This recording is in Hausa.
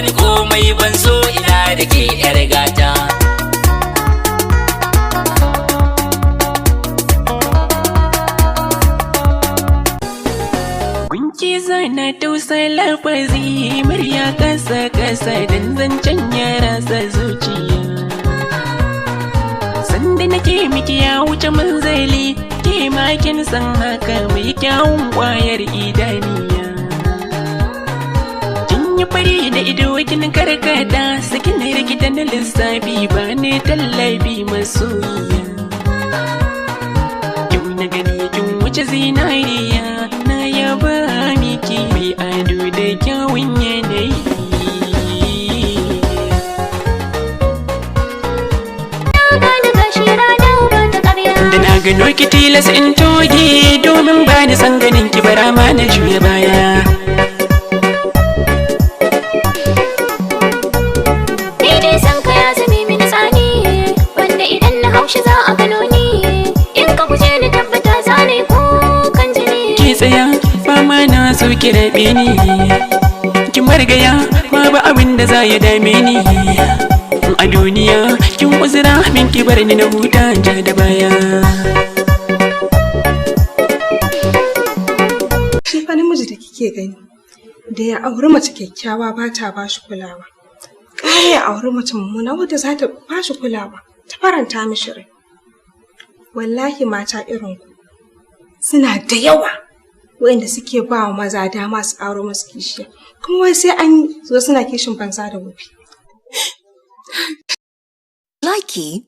bani komai ban so ina da ke yar gata. Gunki zana tausa lafazi murya kasa kasa dan zancen ya rasa zuciya. Sanda nake miki ya wuce manzali, ke makin san haka mai kyawun kwayar idaniya. Kin yi fari da ido kin karkata, sakin rikita na lissafi ba ne tallafi masoyiya. Kyau na gani kin wuce zinariya, na yaba miki mai ado da kyawun yanayi. Da na gano ki tilas in toge, domin ba ni san ganin ki bara ma na juya baya. Daidai san ka ya zame mini tsani, wanda idan na haushi za a gano ni. In ka guje ni tabbata za na yi kukan jini. Ki tsaya ba ma na so ki rabe ni, ki margaya ma ba abin da za ya dame ni. A duniya kin uzura min ki bar ni na huta ja da baya. Shi fa namiji da kike gani da ya auri mace kyakkyawa ba ta ba shi kulawa, ƙara ya auri mace mummuna wadda za ta ba shi kulawa ta faranta mishi rai. Wallahi mata irin ku suna da yawa wanda suke ba wa maza dama su auro masu kishiya, kuma wai sai an zo suna kishin banza da wofi. Likey